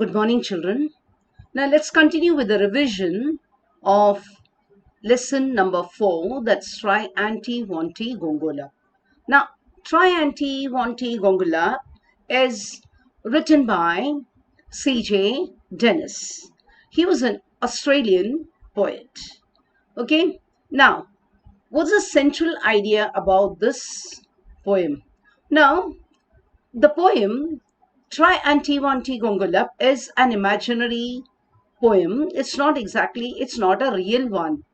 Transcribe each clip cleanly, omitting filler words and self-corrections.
Good morning, children. Now let's continue with the revision of lesson number 4, that's Try Anti Wanti Gongola. Now, Try Anti Wanti Gongola is written by C.J. Dennis. He was an Australian poet. Okay, now, what's the central idea about this poem? Now, the poem Try Anti Wanti Gongola is an imaginary poem. It's not a real one.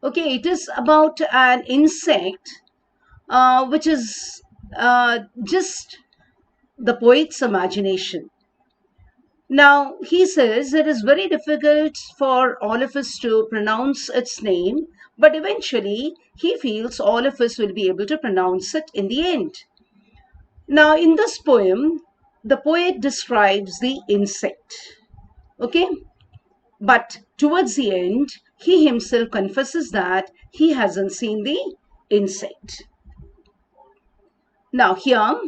Okay, it is about an insect which is just the poet's imagination. Now, he says it is very difficult for all of us to pronounce its name, but eventually he feels all of us will be able to pronounce it in the end. Now, in this poem, the poet describes the insect. Okay, but towards the end, he himself confesses that he hasn't seen the insect. Now, here,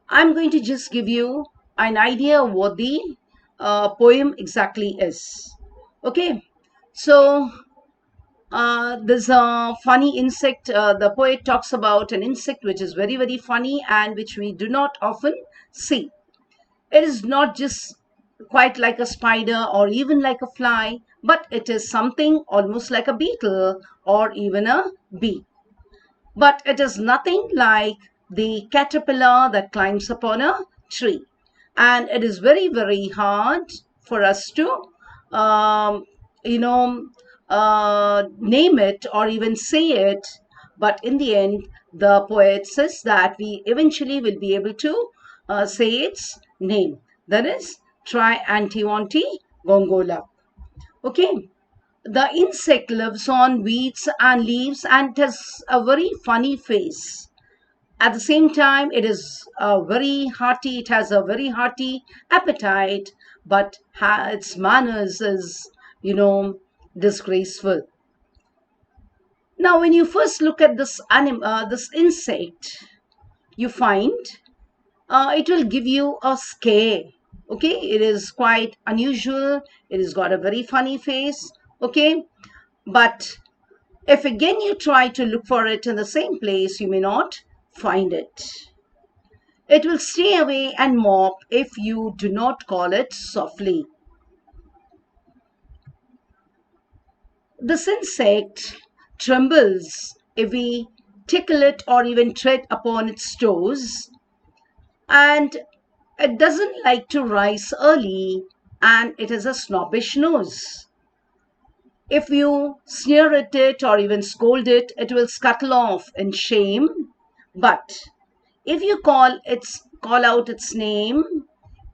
I'm going to just give you an idea of what the poem exactly is. Okay, so there's a funny insect. The poet talks about an insect which is very, very funny and which we do not often see. It is not just quite like a spider or even like a fly, but it is something almost like a beetle or even a bee. But it is nothing like the caterpillar that climbs upon a tree. And it is very, very hard for us to, name it or even say it. But in the end, the poet says that we eventually will be able to say its name. That is, Try Anti Wanti Gongola. Okay. The insect lives on weeds and leaves and it has a very funny face. At the same time, it is it has a very hearty appetite, but its manners is, disgraceful. Now, when you first look at this insect, you find it will give you a scare. Okay, it is quite unusual. It has got a very funny face. Okay, but if again you try to look for it in the same place, you may not find it. It will stay away and mop if you do not call it softly. This insect trembles if we tickle it or even tread upon its toes, and it doesn't like to rise early, and it has a snobbish nose. If you sneer at it or even scold it, it will scuttle off in shame. But if you call out its name,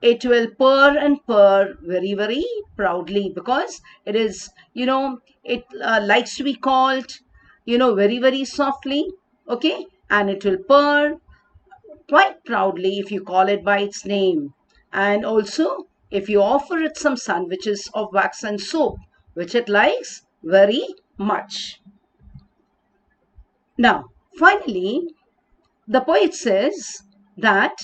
it will purr and purr very, very proudly, because it is, it likes to be called, very, very softly. Okay, and it will purr quite proudly if you call it by its name. And also, if you offer it some sandwiches of wax and soap, which it likes very much. Now, finally, the poet says that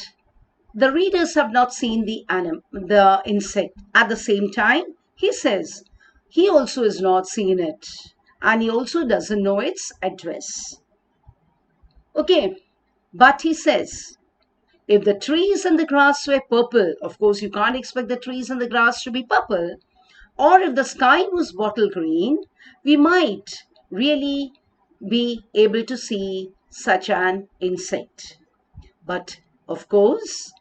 the readers have not seen the insect. At the same time, he says he also has not seen it, and he also doesn't know its address. Okay, but he says, if the trees and the grass were purple, of course you can't expect the trees and the grass to be purple, or if the sky was bottle green, we might really be able to see such an insect. But of course,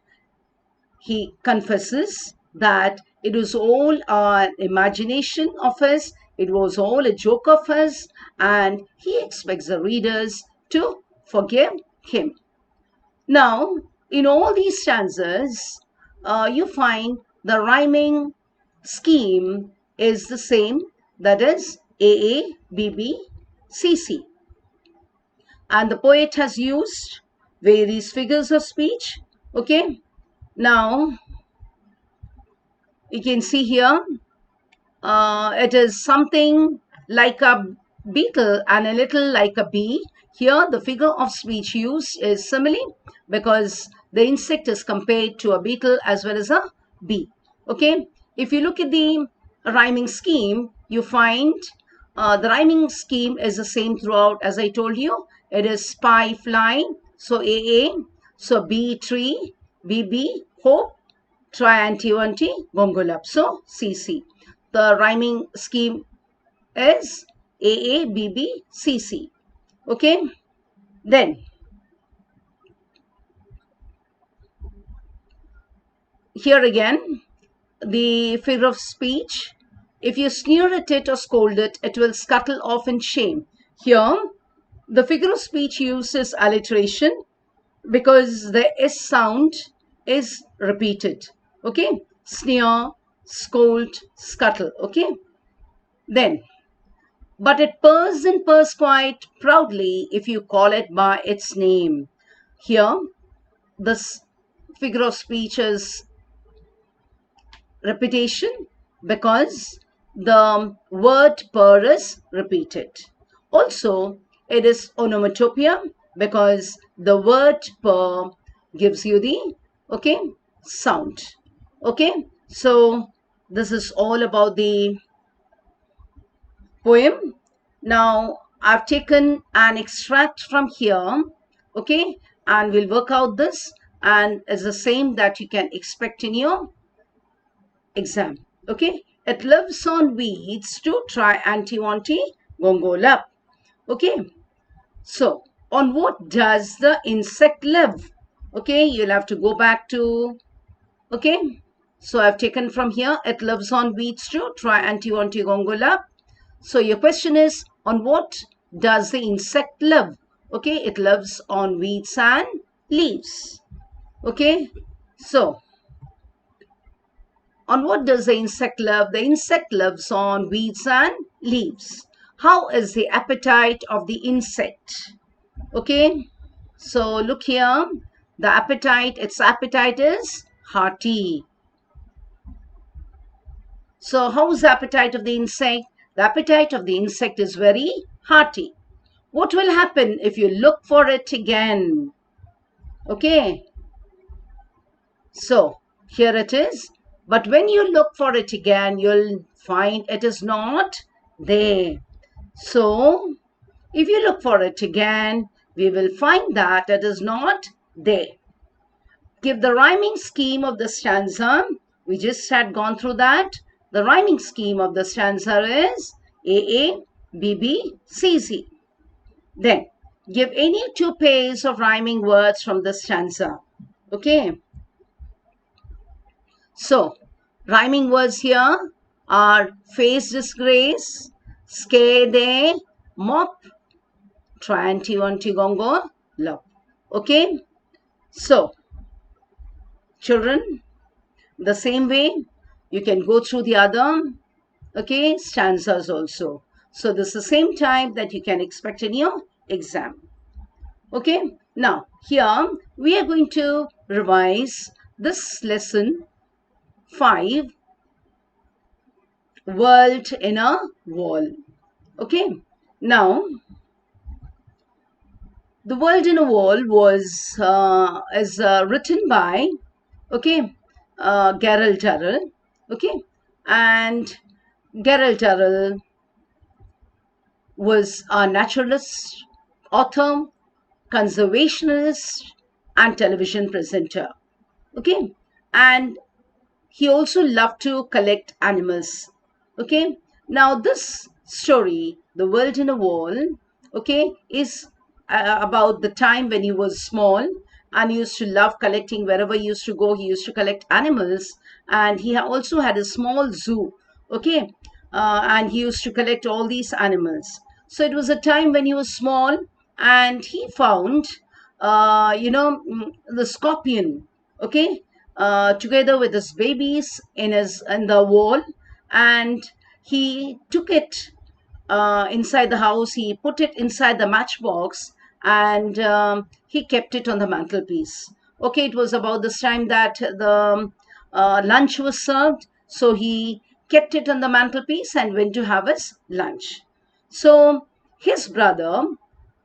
he confesses that it was all an imagination of his, it was all a joke of his, and he expects the readers to forgive him. Now, in all these stanzas, you find the rhyming scheme is the same, that is AA, BB, CC. And the poet has used various figures of speech. Okay, now you can see here it is something like a beetle and a little like a bee. Here the figure of speech used is simile, because the insect is compared to a beetle as well as a bee. Okay, if you look at the rhyming scheme, you find the rhyming scheme is the same throughout. As I told you, it is spy, fly, so AA, so B, tree, BB, hope, try, anti, gongolap, so CC. The rhyming scheme is AA, BB, CC. Okay, then here again, the figure of speech. If you sneer at it or scold it, it will scuttle off in shame. Here, the figure of speech uses alliteration because the S sound is repeated. Okay, sneer, scold, scuttle. Okay, then, but it purrs and purrs quite proudly if you call it by its name. Here, this figure of speech is repetition because the word purr is repeated. Also, it is onomatopoeia because the word purr gives you the okay sound. Okay, so this is all about the poem. Now I've taken an extract from here, okay, and we'll work out this, and it's the same that you can expect in your exam. Okay, it lives on weeds to try anti-wanti gongolap. Okay, so on what does the insect live? Okay, you'll have to go back to, okay, so I've taken from here, it lives on weeds to try anti-wanti gongolap. So your question is, on what does the insect live? Okay, it lives on weeds and leaves. Okay, so on what does the insect live? The insect lives on weeds and leaves. How is the appetite of the insect? Okay, so look here. The appetite, its appetite is hearty. So how is the appetite of the insect? The appetite of the insect is very hearty. What will happen if you look for it again? Okay, so here it is. But when you look for it again, you'll find it is not there. So if you look for it again, we will find that it is not there. Give the rhyming scheme of the stanza. We just had gone through that. The rhyming scheme of the stanza is AA, BB, CC. Then give any two pairs of rhyming words from the stanza. Okay. So, rhyming words here are face disgrace, scare day, mop, try anti gongo, love. Okay. So, children, the same way you can go through the other okay stanzas also. So this is the same time that you can expect in your exam. Okay, now here we are going to revise this lesson 5, world in a wall. Okay, now the world in a wall was is written by okay Gerald Terrell. Okay, and Gerald Terrell was a naturalist, author, conservationist, and television presenter. Okay, and he also loved to collect animals. Okay, now this story, The World in a Wall, okay, is about the time when he was small and he used to love collecting. Wherever he used to go, he used to collect animals, and he also had a small zoo. Okay, and he used to collect all these animals. So it was a time when he was small and he found the scorpion, okay, together with his babies in the wall, and he took it inside the house. He put it inside the matchbox, and he kept it on the mantelpiece. Okay, it was about this time that the lunch was served, so he kept it on the mantelpiece and went to have his lunch. So his brother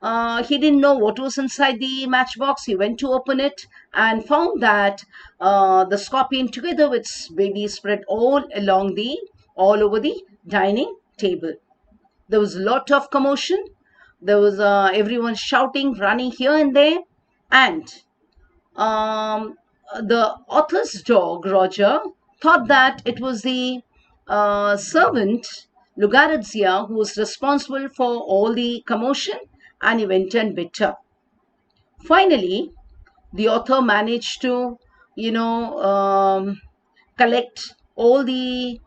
He didn't know what was inside the matchbox. He went to open it and found that the scorpion, together with its baby, spread all over the dining table. There was a lot of commotion. There was everyone shouting, running here and there, and um, the author's dog, Roger, thought that it was the servant, Lugarizia, who was responsible for all the commotion, and he went and bit her. Finally, the author managed to, you know, collect all the,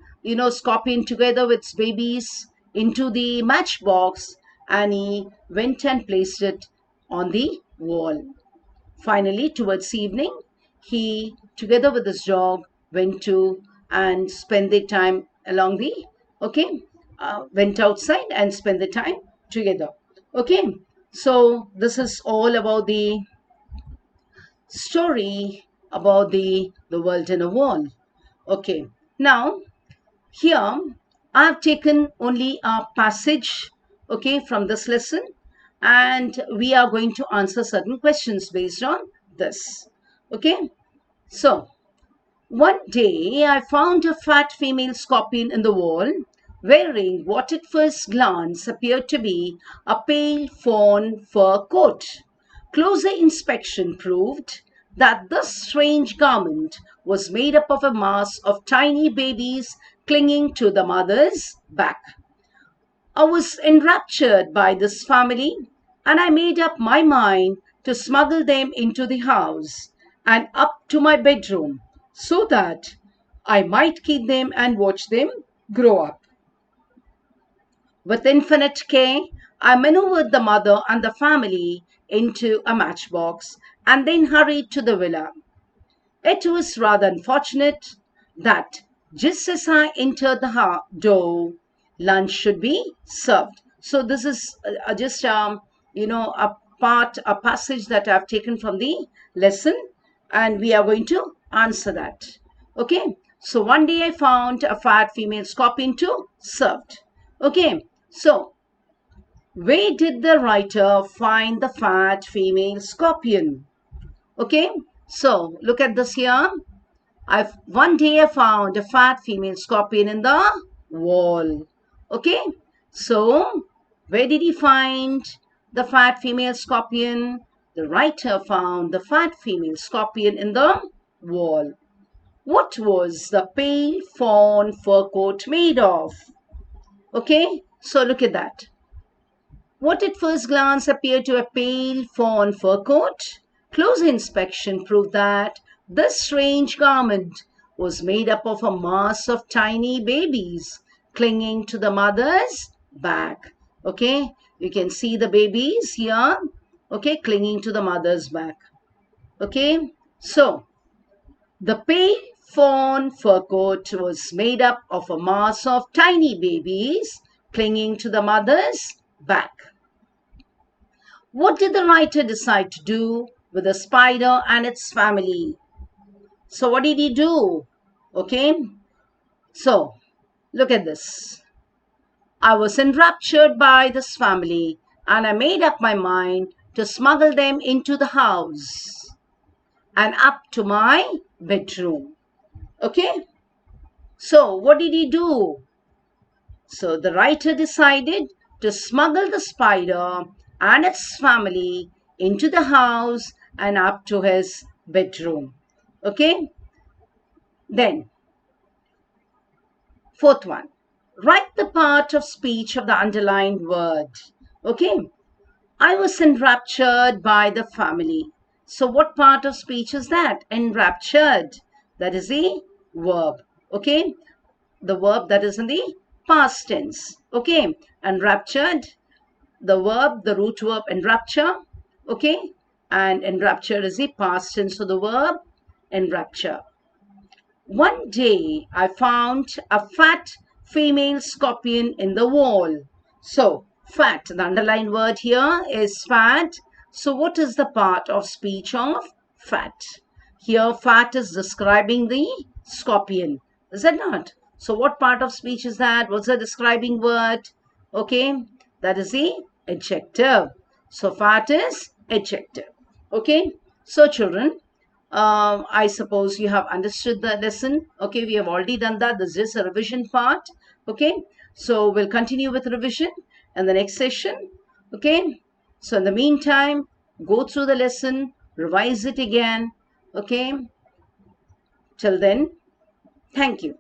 scorpion together with its babies into the matchbox, and he went and placed it on the wall. Finally, towards evening, he, together with his dog, went to and spent the time along the, okay, went outside and spent the time together. Okay, so this is all about the story about the world in a wall. Okay, now here I've taken only a passage, okay, from this lesson, and we are going to answer certain questions based on this. Okay, so one day I found a fat female scorpion in the wall, wearing what at first glance appeared to be a pale fawn fur coat. Closer inspection proved that this strange garment was made up of a mass of tiny babies clinging to the mother's back. I was enraptured by this family, and I made up my mind to smuggle them into the house and up to my bedroom so that I might keep them and watch them grow up. With infinite care, I maneuvered the mother and the family into a matchbox and then hurried to the villa. It was rather unfortunate that just as I entered the door, lunch should be served. So this is just a passage that I've taken from the lesson, and we are going to answer that. Okay. So one day I found a fat female scorpion to served. Okay. So where did the writer find the fat female scorpion? Okay. So look at this here. One day I found a fat female scorpion in the wall. Okay, so where did he find the fat female scorpion? The writer found the fat female scorpion in the wall. What was the pale fawn fur coat made of? Okay, so look at that. What at first glance appeared to a pale fawn fur coat, closer inspection proved that this strange garment was made up of a mass of tiny babies clinging to the mother's back. Okay, you can see the babies here, okay, clinging to the mother's back. Okay, so the pale fawn fur coat was made up of a mass of tiny babies clinging to the mother's back. What did the writer decide to do with the spider and its family? So what did he do? Okay, so look at this. I was enraptured by this family, and I made up my mind to smuggle them into the house and up to my bedroom. Okay, so what did he do? So the writer decided to smuggle the spider and its family into the house and up to his bedroom. Okay, then fourth one, write the part of speech of the underlined word. Okay, I was enraptured by the family. So what part of speech is that? Enraptured. That is the verb. Okay, the verb that is in the past tense. Okay, enraptured, the verb, the root verb enrapture. Okay, and enrapture is the past tense of the verb enrapture. One day I found a fat female scorpion in the wall. So fat, the underlined word here is fat. So what is the part of speech of fat? Here fat is describing the scorpion. Is it not? So what part of speech is that? What's the describing word? Okay, that is the adjective. So fat is adjective. Okay. So children, I suppose you have understood the lesson. Okay, we have already done that. This is a revision part. Okay, so we'll continue with revision in the next session. Okay, so in the meantime, go through the lesson, revise it again. Okay, till then, thank you.